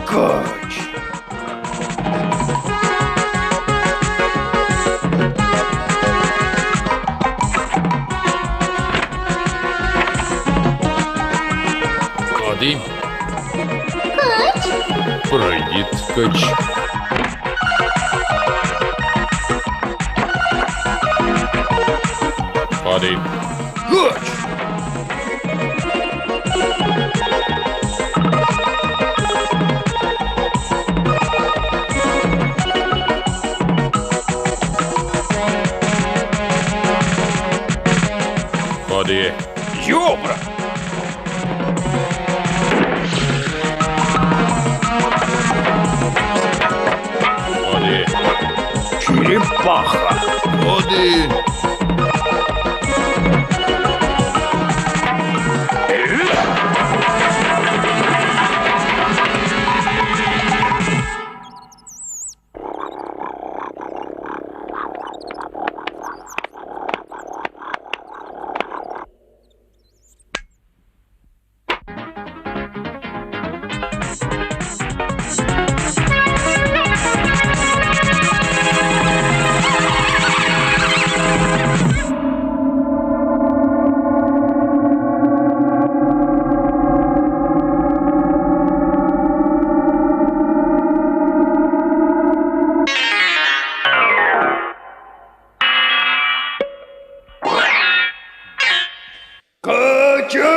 Кач. Ходи. Кач. Пройдіть, кач. Ходи. Кач. Ходи. Йобра. Ходи. Черепаха. Ходи. Кача!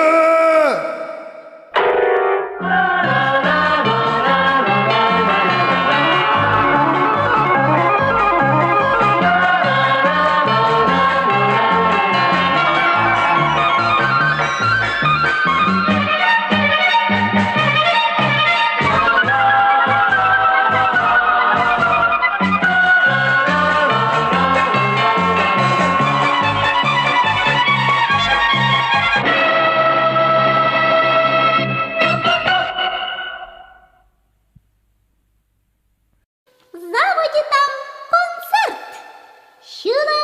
В заводі там концерт. Чула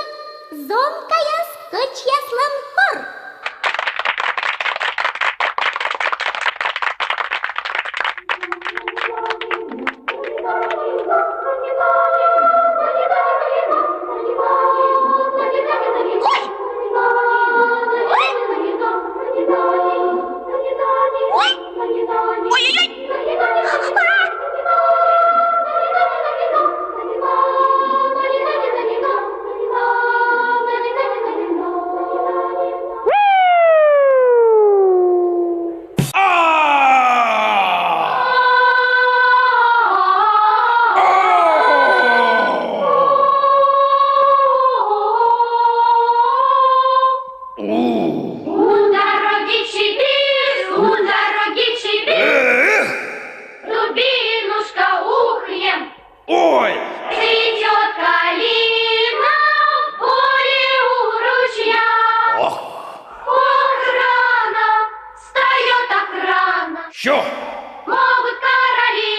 зонкая скочя слонхор. Ой! Цветет калина в поле у ручья. Ох! Ох, рано, встает так рано. Що? Могут короли,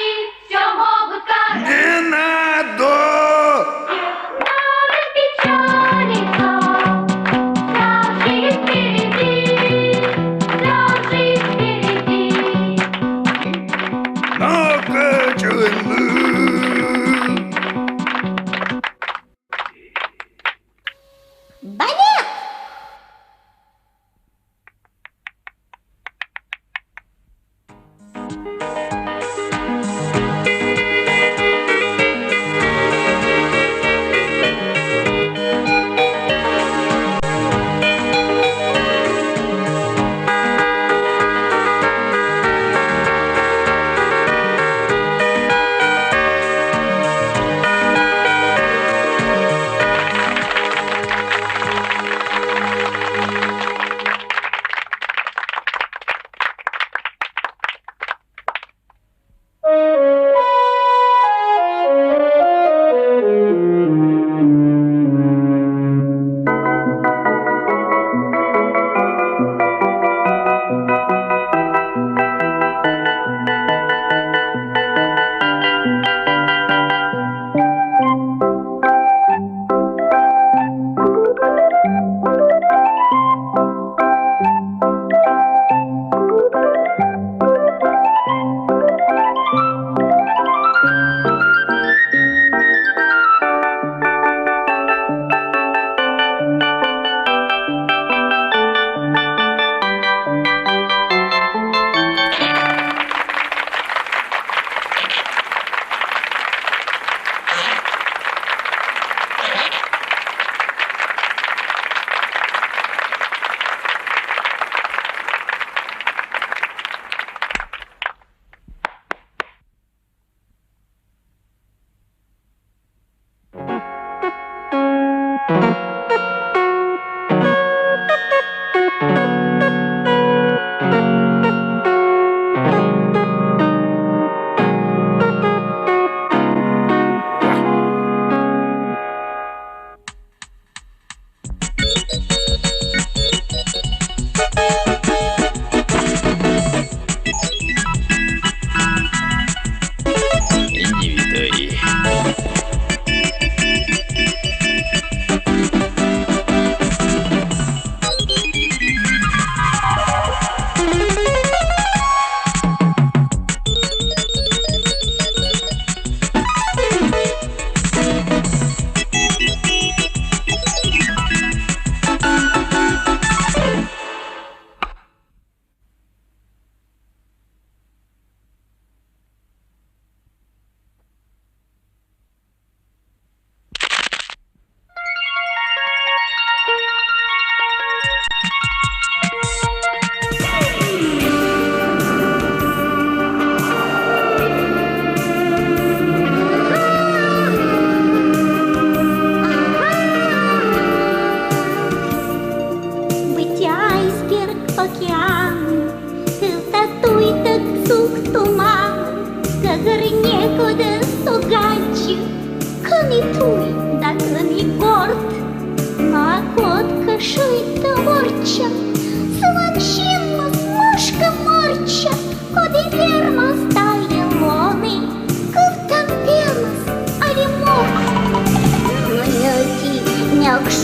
все могут короли. Не надо! Надо печалиться, вся жизнь впереди, вся жизнь впереди. Накачаны! Балет!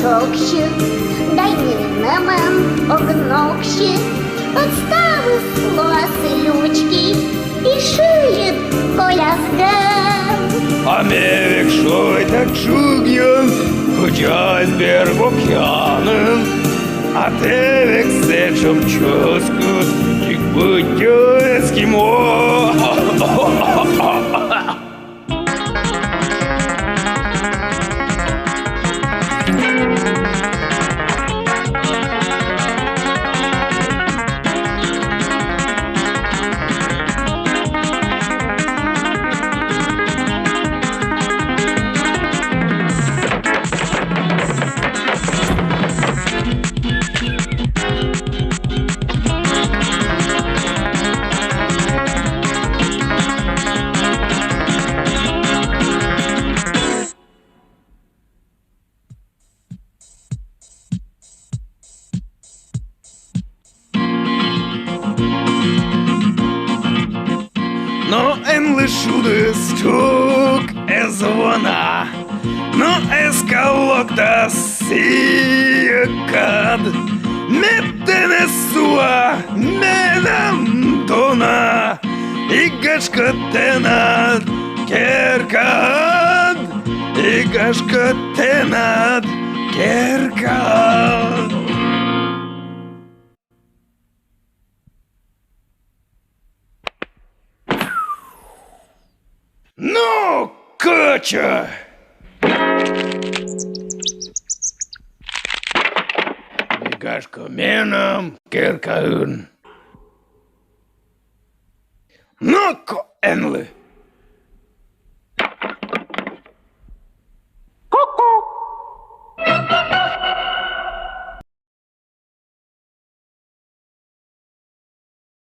чокще, дай мінамен огнокще, подстави слоселючки і шиє колязган. А мевик шой так чуг'ян, хоча збір бок'янен, а тевик сечом чоскут, тік будьо ескімо. Но энлы шуды стук эз вона, но эскалок да сиекад, меттене суа менам тона, игашка тенад керкад, игашка тенад керкад. Ну, кача! Игашка менам керкаун. Ноко, энлы!